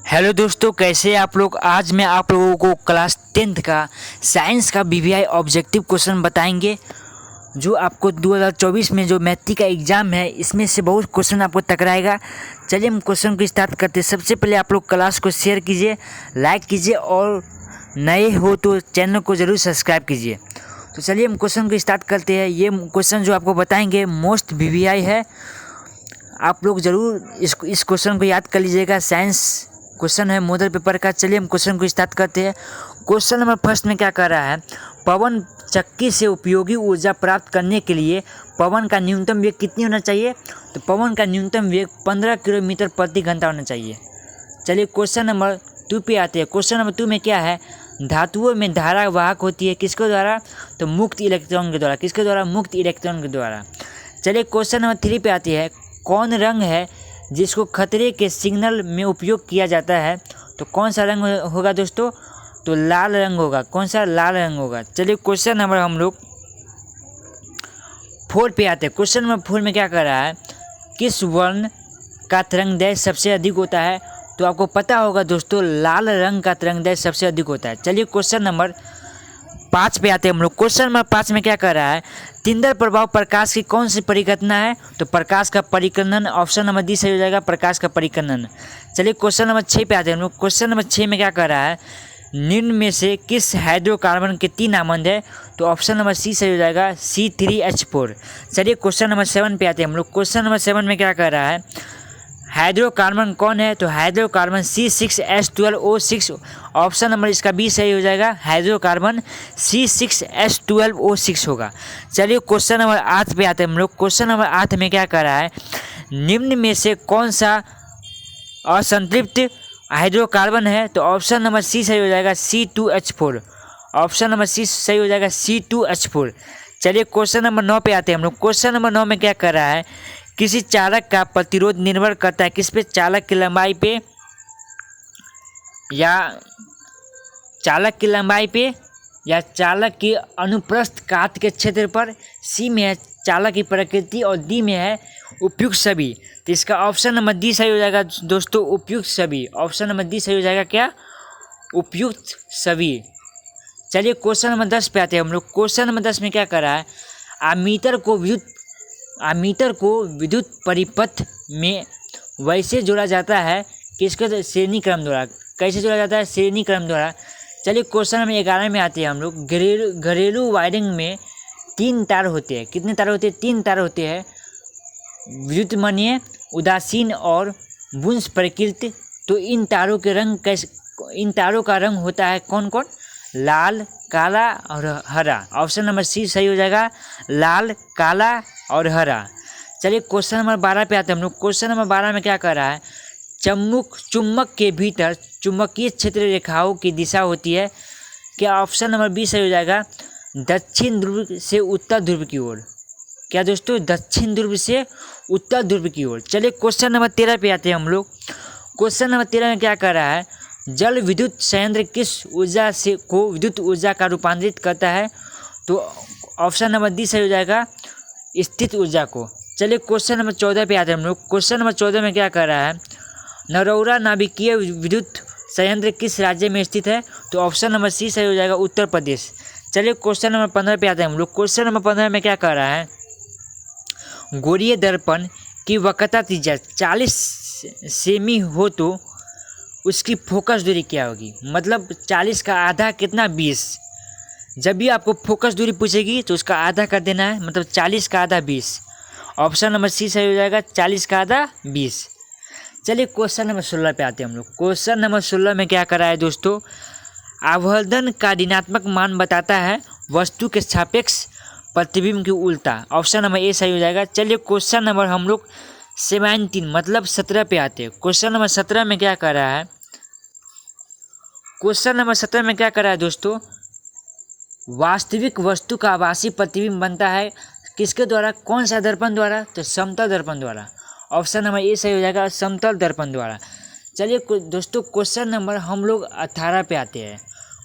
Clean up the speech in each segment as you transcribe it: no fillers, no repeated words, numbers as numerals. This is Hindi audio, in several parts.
हेलो दोस्तों, कैसे हैं आप लोग। आज मैं आप लोगों को क्लास 10th का साइंस का बीवीआई ऑब्जेक्टिव क्वेश्चन बताएंगे, जो आपको 2024 में जो मैथ्स का एग्ज़ाम है इसमें से बहुत क्वेश्चन आपको टकराएगा। चलिए हम क्वेश्चन को स्टार्ट करते हैं। सबसे पहले आप लोग क्लास को शेयर कीजिए, लाइक कीजिए और नए हो तो चैनल को ज़रूर सब्सक्राइब कीजिए। तो चलिए हम क्वेश्चन को स्टार्ट करते हैं। ये क्वेश्चन जो आपको बताएंगे मोस्ट बीवीआई है, आप लोग ज़रूर इस क्वेश्चन को याद कर लीजिएगा। साइंस क्वेश्चन है मॉडल पेपर का। चलिए हम क्वेश्चन को स्टार्ट करते हैं। क्वेश्चन नंबर फर्स्ट में क्या कर रहा है, पवन चक्की से उपयोगी ऊर्जा प्राप्त करने के लिए पवन का न्यूनतम वेग कितनी होना चाहिए। तो पवन का न्यूनतम वेग 15 किलोमीटर प्रति घंटा होना चाहिए। चलिए क्वेश्चन नंबर 2 पे आते हैं। क्वेश्चन नंबर 2 में क्या है, धातुओं में धारा वाहक होती है किसके द्वारा, तो मुक्त इलेक्ट्रॉन के द्वारा। किसके द्वारा, मुक्त इलेक्ट्रॉन के द्वारा। चलिए क्वेश्चन नंबर 3 पे आती है, कौन रंग है जिसको खतरे के सिग्नल में उपयोग किया जाता है। तो कौन सा रंग होगा दोस्तों, तो लाल रंग होगा। कौन सा, लाल रंग होगा। चलिए क्वेश्चन नंबर हम लोग 4 पे आते हैं। क्वेश्चन नंबर 4 में क्या कर रहा है, किस वर्ण का तरंगदैर्घ्य सबसे अधिक होता है। तो आपको पता होगा दोस्तों, लाल रंग का तरंगदैर्घ्य सबसे अधिक होता है। चलिए क्वेश्चन नंबर 5 पे आते हैं हम लोग। क्वेश्चन नंबर 5 में क्या कर रहा है, तिंदर प्रभाव प्रकाश की कौन सी परिघटना है। तो प्रकाश का परिकर्णन। ऑप्शन नंबर डी सही हो जाएगा, प्रकाश का परिकर्णन। चलिए क्वेश्चन नंबर 6 पे आते हैं हम लोग। क्वेश्चन नंबर 6 में क्या कर रहा है, निम्न में से किस हाइड्रोकार्बन के 3 नामंद है। तो ऑप्शन नंबर सी सही हो जाएगा, C3H4। चलिए क्वेश्चन नंबर 7 पे आते हैं हम लोग। क्वेश्चन नंबर 7 में क्या कर रहा है, हाइड्रोकार्बन कौन है। तो हाइड्रोकार्बन C6H12O6। ऑप्शन नंबर इसका बी सही हो जाएगा, हाइड्रोकार्बन C6H12O6 होगा। चलिए क्वेश्चन नंबर 8 पे आते हैं हम लोग। क्वेश्चन नंबर 8 में क्या कर रहा है, निम्न में से कौन सा असंतृप्त हाइड्रोकार्बन है। तो ऑप्शन नंबर सी सही हो जाएगा, C2H4। ऑप्शन नंबर सी सही हो जाएगा, C2H4। चलिए क्वेश्चन नंबर 9 पे आते हैं हम लोग। क्वेश्चन नंबर 9 में क्या कर रहा है, किसी चालक का प्रतिरोध निर्भर करता है किस पे, चालक की लंबाई पे या चालक की लंबाई पे या चालक की अनुप्रस्थ काट के क्षेत्र पर। सी में है चालक की प्रकृति और डी में है उपयुक्त सभी। तो इसका ऑप्शन नंबर डी सही हो जाएगा दोस्तों, उपयुक्त सभी। ऑप्शन नंबर डी सही हो जाएगा क्या, उपयुक्त सभी। चलिए क्वेश्चन नंबर 10 पे आते हैं हम लोग। क्वेश्चन नंबर 10 में क्या कर रहा है, आमीटर को विद्युत परिपथ में वैसे जोड़ा जाता है किसके, श्रेणी क्रम द्वारा। कैसे जोड़ा जाता है, श्रेणी क्रम द्वारा। चलिए क्वेश्चन नंबर 11 में आते हैं हम लोग। घरेलू वायरिंग में 3 तार होते हैं। कितने तार होते हैं, 3 तार होते हैं। विद्युतमनीय, उदासीन और बुंस प्रकृति। तो इन तारों के रंग कैसे, इन तारों का रंग होता है कौन कौन, लाल, काला और हरा। ऑप्शन नंबर सी सही हो जाएगा, लाल, काला और हरा। चलिए क्वेश्चन नंबर 12 पे आते हैं हम लोग। क्वेश्चन नंबर 12 में क्या कर रहा है, चुम्बक के भीतर चुंबकीय क्षेत्र रेखाओं की दिशा होती है। क्या ऑप्शन नंबर बी सही हो जाएगा, दक्षिण ध्रुव से उत्तर ध्रुव की ओर। क्या दोस्तों, दक्षिण ध्रुव से उत्तर ध्रुव की ओर। चलिए क्वेश्चन नंबर 13 पे आते हैं हम लोग। क्वेश्चन नंबर 13 में क्या कर रहा है, जल विद्युत संयंत्र किस ऊर्जा से को विद्युत ऊर्जा का रूपांतरित करता है। तो ऑप्शन नंबर डी सही हो जाएगा, स्थित ऊर्जा को। चलिए क्वेश्चन नंबर 14 पे आते हैं हम लोग। क्वेश्चन नंबर 14 में क्या कर रहा है, नरौरा नाभिकीय विद्युत संयंत्र किस राज्य में स्थित है। तो ऑप्शन नंबर सी सही हो जाएगा, उत्तर प्रदेश। चलिए क्वेश्चन नंबर 15 पे आते हैं हम लोग। क्वेश्चन नंबर 15 में क्या कर रहा है, गोरीय दर्पण की वक्रता त्रिज्या 40 सेमी हो तो उसकी फोकस दूरी क्या होगी। मतलब 40 का आधा कितना, 20। जब भी आपको फोकस दूरी पूछेगी तो उसका आधा कर देना है, मतलब 40 का आधा 20। ऑप्शन नंबर सी सही हो जाएगा, 40 का आधा 20। चलिए क्वेश्चन नंबर 16 पे आते हैं हम लोग। क्वेश्चन नंबर 16 में क्या कर रहा है दोस्तों, आवर्धन का ऋणात्मक मान बताता है वस्तु के सापेक्ष प्रतिबिंब की उल्टा। ऑप्शन नंबर ए सही हो जाएगा। चलिए क्वेश्चन नंबर हम लोग 17 मतलब 17 पे आते हैं। क्वेश्चन नंबर 17 में क्या कर रहा है, क्वेश्चन नंबर 17 में क्या कर रहा है दोस्तों, वास्तविक वस्तु का आभासी प्रतिबिंब बनता है किसके द्वारा, कौन सा दर्पण द्वारा। तो समतल दर्पण द्वारा। ऑप्शन नंबर ए सही हो जाएगा, समतल दर्पण द्वारा। चलिए दोस्तों क्वेश्चन नंबर हम लोग 18 पे आते हैं।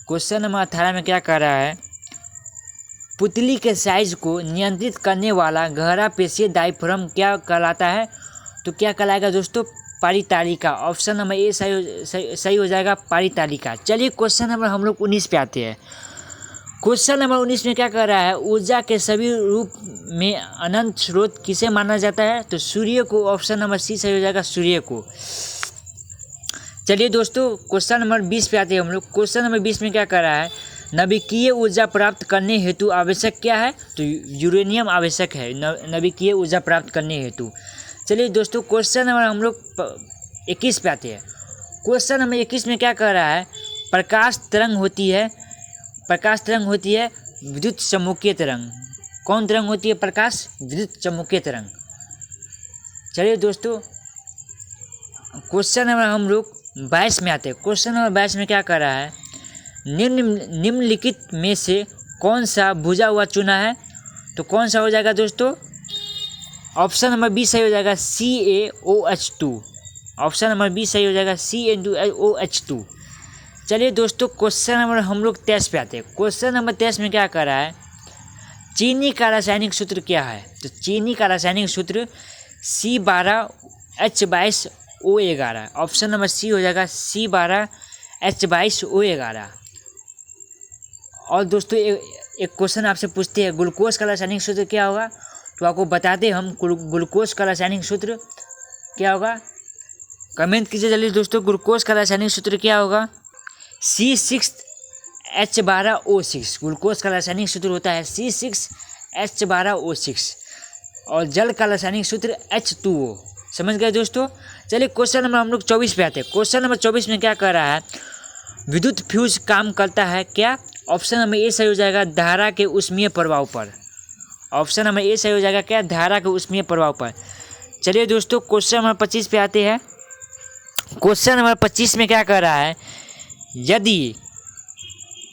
क्वेश्चन नंबर 18 में क्या कर रहा है, पुतली के साइज को नियंत्रित करने वाला गहरा पेशीय डायफ्राम क्या कहलाता है। तो क्या कहलाएगा दोस्तों, परितालिका। ऑप्शन नंबर ए सही हो जाएगा, परितालिका। चलिए क्वेश्चन नंबर हम लोग 19 पे आते हैं। क्वेश्चन नंबर 19 में क्या कर रहा है, ऊर्जा के सभी रूप में अनंत स्रोत किसे माना जाता है, तो सूर्य को। ऑप्शन नंबर सी सही हो जाएगा, सूर्य को। चलिए दोस्तों क्वेश्चन नंबर 20 पे आते हैं हम लोग। क्वेश्चन नंबर 20 में क्या कर रहा है, नाभिकीय ऊर्जा प्राप्त करने हेतु आवश्यक क्या है, तो यूरेनियम आवश्यक है नाभिकीय ऊर्जा प्राप्त करने हेतु। चलिए दोस्तों क्वेश्चन नंबर हम लोग 21 पे आते हैं। क्वेश्चन नंबर 21 में क्या कर रहा है, प्रकाश तरंग होती है विद्युत चुम्बकीय तरंग। कौन तरंग होती है, प्रकाश विद्युत चुम्बकीय तरंग। चलिए दोस्तों क्वेश्चन नंबर हम लोग 22 में आते हैं। क्वेश्चन नंबर 22 में क्या कर रहा है, निम्नलिखित में से कौन सा बुझा हुआ चूना है, तो कौन सा हो जाएगा दोस्तों, ऑप्शन नंबर बी सही हो जाएगा, CaOH2। ऑप्शन नंबर बी सही हो जाएगा, CaOH2। चलिए दोस्तों क्वेश्चन नंबर हम लोग 23 पे आते हैं। क्वेश्चन नंबर 23 में क्या कर रहा है, चीनी का रासायनिक सूत्र क्या है, तो चीनी का रासायनिक सूत्र C12H22O11। ऑप्शन नंबर सी हो जाएगा, C12H22O11। और दोस्तों एक क्वेश्चन आपसे पूछते हैं, ग्लूकोज का रासायनिक सूत्र क्या होगा, तो आपको बता दें हम ग्लूकोज का रासायनिक सूत्र क्या होगा, कमेंट कीजिए जल्दी दोस्तों। ग्लूकोज का रासायनिक सूत्र क्या होगा, C6H12O6। ग्लूकोज का रासायनिक सूत्र होता है C6H12O6। और जल का रासायनिक सूत्र H2O। समझ गए दोस्तों। चलिए क्वेश्चन नंबर हम लोग 24 पे आते हैं। क्वेश्चन नंबर 24 में क्या कर रहा है, विद्युत फ्यूज काम करता है क्या, ऑप्शन नंबर ए सही हो जाएगा, धारा के ऊष्मीय प्रभाव पर। ऑप्शन नंबर ए सही हो जाएगा क्या, धारा के ऊष्मीय प्रभाव पर। चलिए दोस्तों क्वेश्चन नंबर 25 पे आते हैं। क्वेश्चन नंबर 25 में क्या कर रहा है, यदि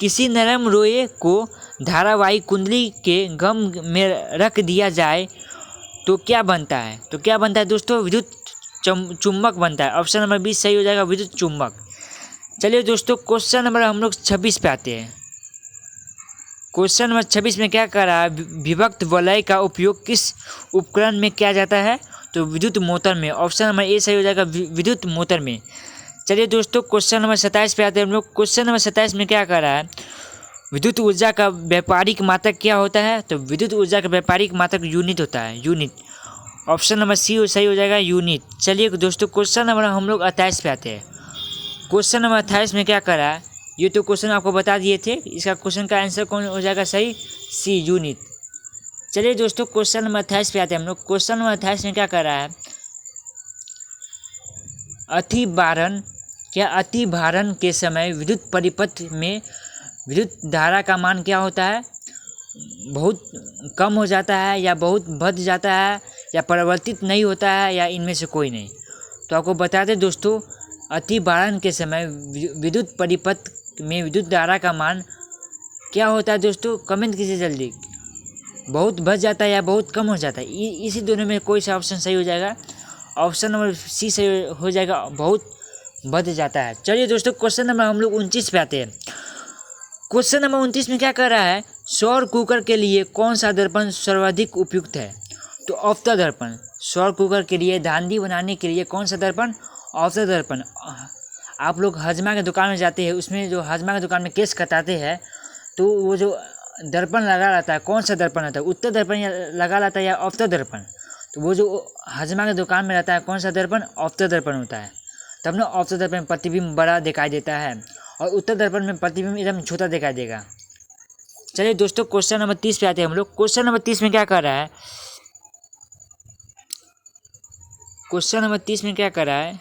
किसी नरम रोए को धारावाही कुंडली के गम में रख दिया जाए तो क्या बनता है, तो क्या बनता है दोस्तों, विद्युत चुम्बक बनता है। ऑप्शन नंबर बी सही हो जाएगा, विद्युत चुम्बक। चलिए दोस्तों क्वेश्चन नंबर हम लोग 26 पे आते हैं। क्वेश्चन नंबर 26 में क्या कर रहा है, विभक्त वलय का उपयोग किस उपकरण में किया जाता है, तो विद्युत मोटर में। ऑप्शन नंबर ए सही हो जाएगा, विद्युत मोटर में। चलिए दोस्तों क्वेश्चन नंबर 27 पे आते हैं हम लोग। क्वेश्चन नंबर 27 में क्या कर रहा है, विद्युत ऊर्जा का व्यापारिक मात्रक क्या होता है, तो विद्युत ऊर्जा का व्यापारिक मात्रक यूनिट होता है, यूनिट। ऑप्शन नंबर सी सही हो जाएगा, यूनिट। चलिए दोस्तों क्वेश्चन नंबर हम लोग 28 पे आते हैं। क्वेश्चन नंबर 28 में क्या कर रहा है, ये तो क्वेश्चन आपको बता दिए थे, इसका क्वेश्चन का आंसर कौन हो जाएगा सही, सी यूनिट। चलिए दोस्तों क्वेश्चन नंबर 28 पे आते हैं हम लोग। क्वेश्चन नंबर 28 में क्या कर रहा है, अतिभारण के समय विद्युत परिपथ में विद्युत धारा का मान क्या होता है, बहुत कम हो जाता है या बहुत बढ़ जाता है या परिवर्तित नहीं होता है या इनमें से कोई नहीं। तो आपको बता दें दोस्तों, अतिभारण के समय विद्युत परिपथ में विद्युत धारा का मान क्या होता है दोस्तों, कमेंट कीजिए जल्दी। बहुत बढ़ जाता है या बहुत कम हो जाता है, इसी दोनों में कोई सा ऑप्शन सही हो जाएगा। ऑप्शन नंबर सी सही हो जाएगा, बहुत बढ़ जाता है। चलिए दोस्तों क्वेश्चन नंबर हम लोग 29 पे आते हैं। क्वेश्चन नंबर 29 में क्या कर रहा है, सौर कुकर के लिए कौन सा दर्पण सर्वाधिक उपयुक्त है, तो अवतल दर्पण। सौर कुकर के लिए धांधी बनाने के लिए कौन सा दर्पण, अवतल दर्पण। आप लोग हजमा के दुकान में जाते हैं, उसमें जो हजमा के दुकान में केस कटाते हैं तो वो जो दर्पण लगा रहता है, कौन सा दर्पण रहता है, उत्तर दर्पण लगा रहता है या अवतल दर्पण। तो वो जो हजमा के दुकान में रहता है कौन सा दर्पण, अवतल दर्पण होता है। तब ना अवतल दर्पण में प्रतिबिंब बड़ा दिखाई देता है और उत्तर दर्पण में प्रतिबिंब एकदम छोटा दिखाई देगा। चलिए दोस्तों क्वेश्चन नंबर 30 पे आते हैं हम लोग। क्वेश्चन नंबर 30 में क्या कर रहा है, क्वेश्चन नंबर 30 में क्या कर रहा है,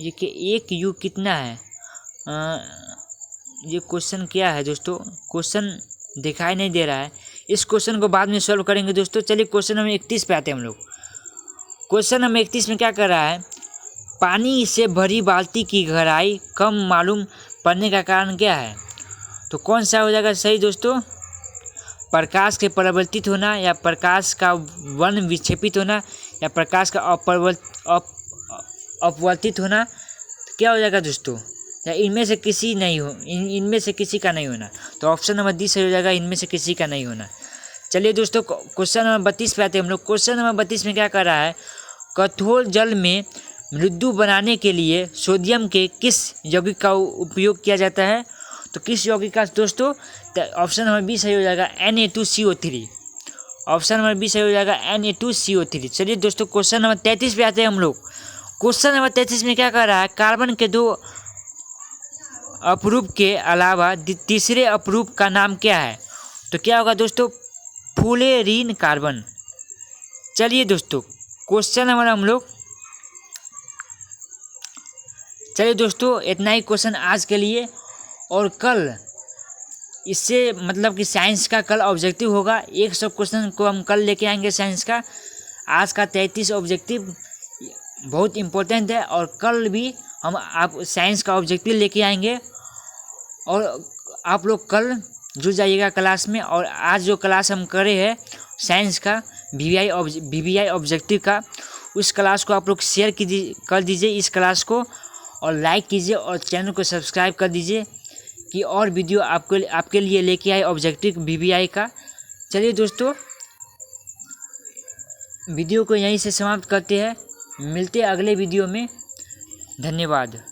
ये कि एक यू कितना है, ये क्वेश्चन क्या है दोस्तों, क्वेश्चन दिखाई नहीं दे रहा है। इस क्वेश्चन को बाद में सॉल्व करेंगे दोस्तों। चलिए क्वेश्चन नंबर 31 पे आते हैं हम लोग। क्वेश्चन नंबर 31 में क्या कर रहा है, पानी से भरी बाल्टी की गहराई कम मालूम पड़ने का कारण क्या है, तो कौन सा हो जाएगा सही दोस्तों, प्रकाश के परिवर्तित होना या प्रकाश का वर्ण विक्षेपित होना या प्रकाश का अपवर्तित होना, तो क्या हो जाएगा दोस्तों, या इनमें से किसी नहीं हो, इनमें से किसी का नहीं होना। तो ऑप्शन नंबर डी सही हो जाएगा, इनमें से किसी का नहीं होना। चलिए दोस्तों क्वेश्चन नंबर 32 पे आते हैं हम लोग। क्वेश्चन नंबर 32 में क्या कर रहा है, कठोर जल में मृदु बनाने के लिए सोडियम के किस यौगिक का उपयोग किया जाता है? तो किस यौगिक का दोस्तों? ऑप्शन नंबर बी सही हो जाएगा Na2CO3। ऑप्शन नंबर बी सही हो जाएगा Na2CO3। चलिए दोस्तों क्वेश्चन नंबर 33 पे आते हैं हम लोग। क्वेश्चन नंबर 33 में क्या कह रहा है? कार्बन के 2 अपरूप के अलावा तीसरे अपरूप का नाम क्या है? तो क्या होगा दोस्तों? फुलेरीन कार्बन। चलिए दोस्तों क्वेश्चन नंबर हम लोग, चलिए दोस्तों इतना ही क्वेश्चन आज के लिए। और कल इससे मतलब कि साइंस का कल ऑब्जेक्टिव होगा। 100 क्वेश्चन को हम कल लेके आएंगे साइंस का। आज का 33 ऑब्जेक्टिव बहुत इम्पोर्टेंट है और कल भी हम आप साइंस का ऑब्जेक्टिव लेके आएंगे और आप लोग कल जुड़ जाइएगा क्लास में। और आज जो क्लास हम करे हैं साइंस का VBI ऑब्जेक्टिव का, उस क्लास को आप लोग शेयर कर दीजिए इस क्लास को, और लाइक कीजिए और चैनल को सब्सक्राइब कर दीजिए कि और वीडियो आपके लिए लेके आए ऑब्जेक्टिव VBI का। चलिए दोस्तों वीडियो को यहीं से समाप्त करते हैं, मिलते हैं अगले वीडियो में। धन्यवाद।